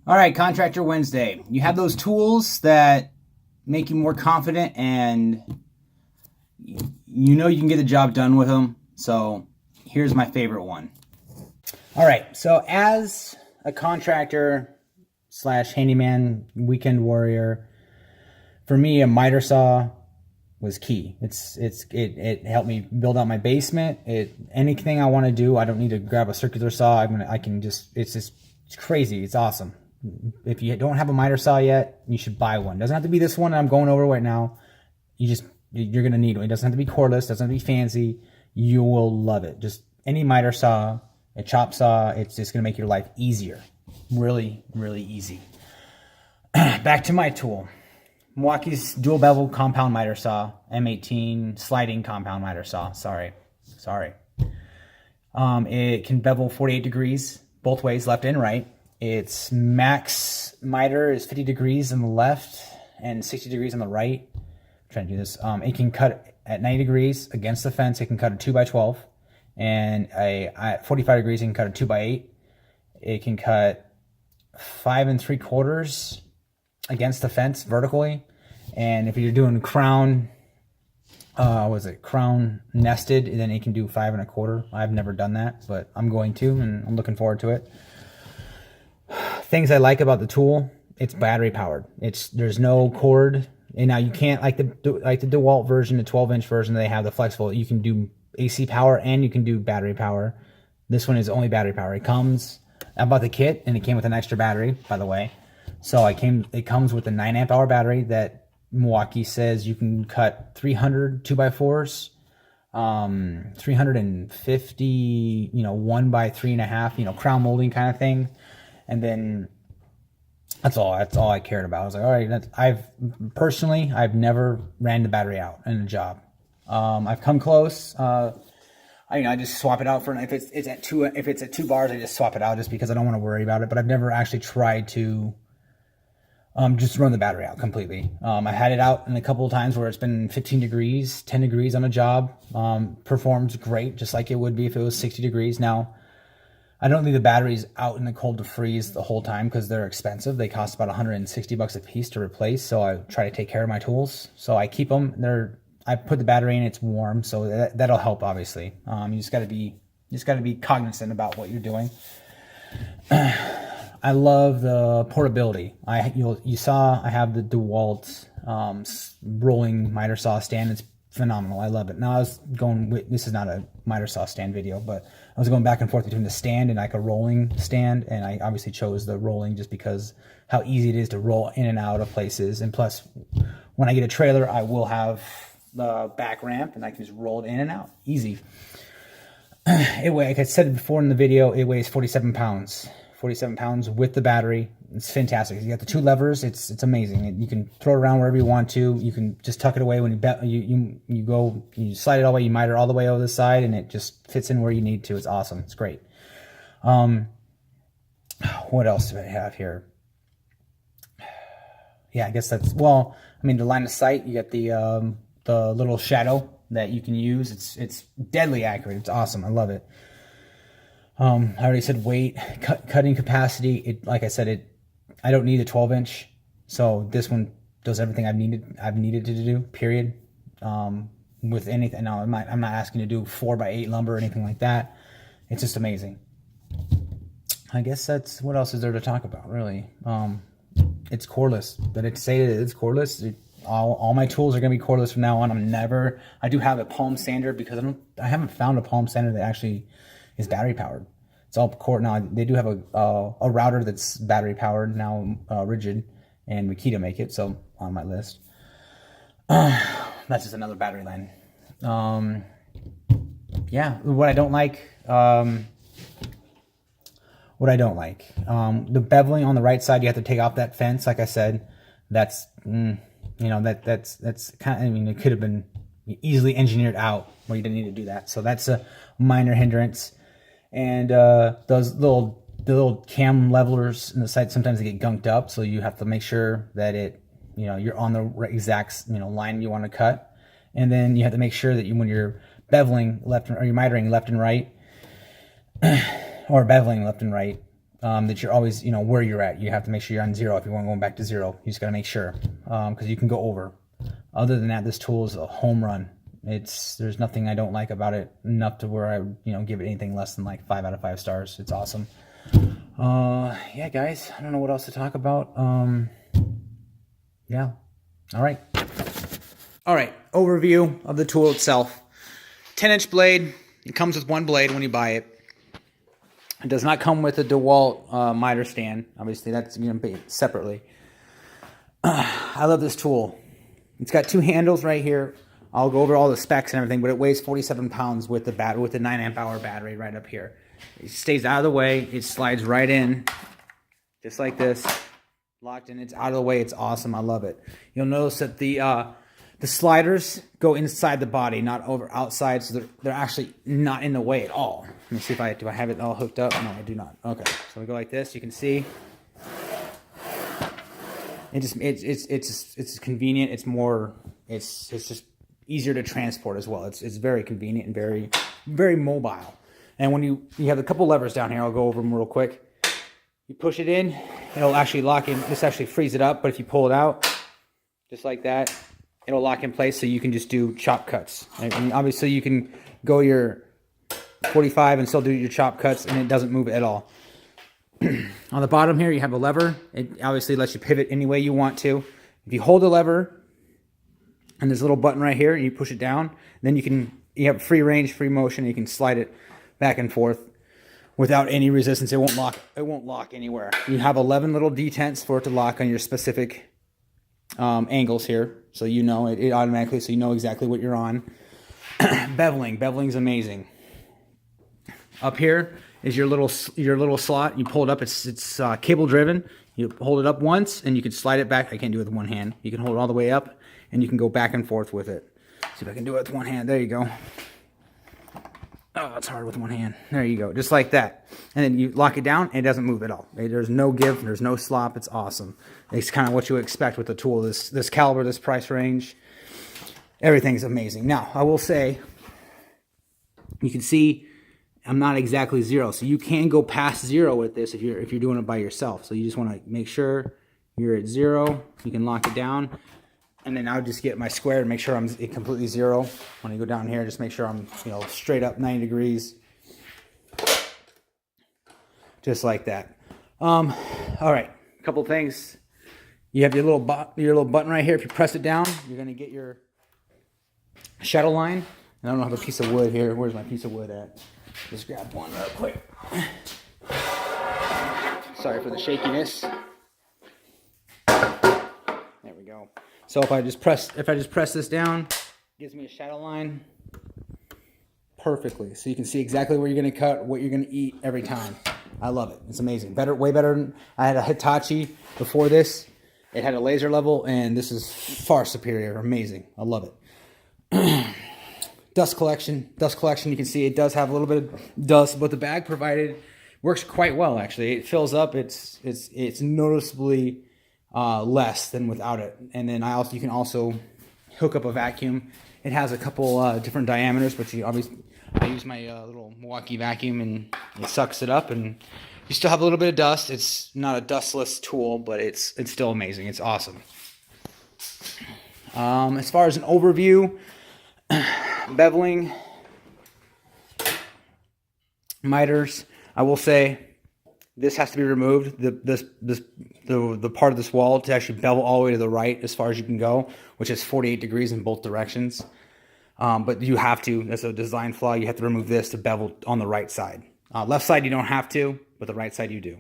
All right, Contractor Wednesday. You have those tools that make you more confident and you know you can get the job done with them. So here's my favorite one. All right, so as a contractor slash handyman, weekend warrior, for me, a miter saw was key. It helped me build out my basement. Anything I want to do, I don't need to grab a circular saw. It's crazy. It's awesome. If you don't have a miter saw yet, you should buy one. Doesn't have to be this one I'm going over right now. You're gonna need one. It doesn't have to be cordless. Doesn't have to be fancy. You will love it. Just any miter saw, a chop saw. It's just gonna make your life easier. Really, really easy. Back to my tool. Milwaukee's dual bevel compound miter saw, M18 sliding compound miter saw. Sorry. It can bevel 48 degrees both ways, left and right. Its max miter is 50 degrees on the left and 60 degrees on the right. I'm trying to do this. It can cut at 90 degrees against the fence. It can cut a 2x12, and at 45 degrees, it can cut a 2x8. It can cut 5 3/4 against the fence vertically, and if you're doing crown nested, then it can do 5 1/4. I've never done that, but I'm going to, and I'm looking forward to it. Things I like about the tool: it's battery powered. There's no cord, and now you can't like the DeWalt version, the 12-inch version. They have the flexible. You can do AC power and you can do battery power. This one is only battery power. I bought the kit and it came with an extra battery, by the way. So it comes with a 9 amp hour battery that Milwaukee says you can cut 300 2x4s, 350, 1x3.5, crown molding kind of thing. And then that's all I cared about. I was like, all right, I've never ran the battery out in a job. I've come close. I just swap it out if it's at 2 bars, I just swap it out just because I don't want to worry about it. But I've never actually tried to just run the battery out completely. I had it out in a couple of times where it's been 15 degrees, 10 degrees on a job. Performs great, just like it would be if it was 60 degrees. Now, I don't leave the batteries out in the cold to freeze the whole time because they're expensive. They cost about $160 a piece to replace. So I try to take care of my tools. So I keep them. I put the battery in, it's warm, so that'll help. Obviously, you just got to be cognizant about what you're doing. I love the portability. You saw I have the DeWalt rolling miter saw stand. It's phenomenal. I love it. Now this is not a miter saw stand video, but I was going back and forth between the stand and like a rolling stand, and I obviously chose the rolling just because how easy it is to roll in and out of places. And plus, when I get a trailer, I will have the back ramp and I can just roll it in and out. Easy. Like I said before in the video, it weighs 47 pounds. 47 pounds with the battery. It's fantastic. You got the 2 levers. It's amazing. You can throw it around wherever you want to. You can just tuck it away when you slide it all the way. You miter all the way over the side, and it just fits in where you need to. It's awesome. It's great. What else do I have here? Yeah, I guess the line of sight. You got the little shadow that you can use. It's deadly accurate. It's awesome. I love it. I already said weight, cutting capacity. Like I said, I don't need a 12-inch, so this one does everything I've needed to do. Period. With anything, no, I'm not asking to do 4x8 lumber or anything like that. It's just amazing. I guess that's what else is there to talk about, really. It's cordless. Did I say it's cordless? All my tools are gonna be cordless from now on. I do have a palm sander because I haven't found a palm sander that actually is battery powered. It's all cord. Now they do have a router that's battery powered now, Rigid, and Makita make it, so on my list. That's just another battery line. Yeah, what I don't like. The beveling on the right side, you have to take off that fence. Like I said, that's kind of, it could have been easily engineered out where you didn't need to do that. So that's a minor hindrance. And those little cam levelers in the side, sometimes they get gunked up, so you have to make sure that you're on the exact line you want to cut. And then you have to make sure that when you're beveling you're mitering left and right, or beveling left and right, that you're always, where you're at. You have to make sure you're on 0 if you want to go back to 0. You just got to make sure, because you can go over. Other than that, this tool is a home run. There's nothing I don't like about it, enough to where I would, give it anything less than like 5 out of 5 stars. It's awesome. Yeah, guys, I don't know what else to talk about. Yeah. All right. Overview of the tool itself. 10-inch blade. It comes with one blade when you buy it. It does not come with a DeWalt miter stand. Obviously, that's going to be separately. I love this tool. It's got 2 handles right here. I'll go over all the specs and everything, but it weighs 47 pounds with the 9 amp hour battery right up here. It stays out of the way. It slides right in, just like this. Locked in. It's out of the way. It's awesome. I love it. You'll notice that the sliders go inside the body, not outside, so they're actually not in the way at all. Let me see if do I have it all hooked up? No, I do not. Okay, so we go like this. You can see it's convenient. It's just easier to transport as well. It's very convenient and very, very mobile. And when you have a couple levers down here, I'll go over them real quick. You push it in, it'll actually lock in. This actually frees it up, but if you pull it out, just like that, it'll lock in place, so you can just do chop cuts. And obviously you can go your 45 and still do your chop cuts, and it doesn't move at all. On the bottom here, you have a lever. It obviously lets you pivot any way you want to. If you hold the lever, and there's a little button right here, and you push it down, then you have free range, free motion. You can slide it back and forth without any resistance. It won't lock. It won't lock anywhere. You have 11 little detents for it to lock on your specific angles here, so it automatically, so you know exactly what you're on. Beveling's amazing. Up here is your little slot. You pull it up. It's cable driven. You hold it up once, and you can slide it back. I can't do it with one hand. You can hold it all the way up, and you can go back and forth with it. See if I can do it with one hand. There you go. Oh, it's hard with one hand. There you go. Just like that. And then you lock it down, and it doesn't move at all. There's no give. There's no slop. It's awesome. It's kind of what you expect with the tool. This caliber, this price range, everything's amazing. Now, I will say, you can see I'm not exactly 0. So you can go past 0 with this if you're doing it by yourself. So you just want to make sure you're at 0. You can lock it down. And then I'll just get my square and make sure I'm completely 0. When I go down here, just make sure I'm straight up 90 degrees. Just like that. All right, a couple things. You have your little button right here. If you press it down, you're gonna get your shadow line. And I don't have a piece of wood here. Where's my piece of wood at? Just grab one real quick. Sorry for the shakiness. There we go. So if I just press this down, it gives me a shadow line perfectly. So you can see exactly where you're going to cut, what you're going to eat every time. I love it. It's amazing. Way better than I had a Hitachi before this. It had a laser level, and this is far superior. Amazing. I love it. Dust collection. You can see it does have a little bit of dust, but the bag provided works quite well. Actually, it fills up. It's noticeably less than without it. And then you can also hook up a vacuum. It has a couple different diameters, but I use my little Milwaukee vacuum, and it sucks it up, and you still have a little bit of dust. It's not a dustless tool, but it's still amazing. It's awesome. As far as an overview, beveling, miters, I will say this has to be removed. The part of this wall to actually bevel all the way to the right as far as you can go, which is 48 degrees in both directions. But you have to. That's a design flaw. You have to remove this to bevel on the right side. Left side you don't have to, but the right side you do.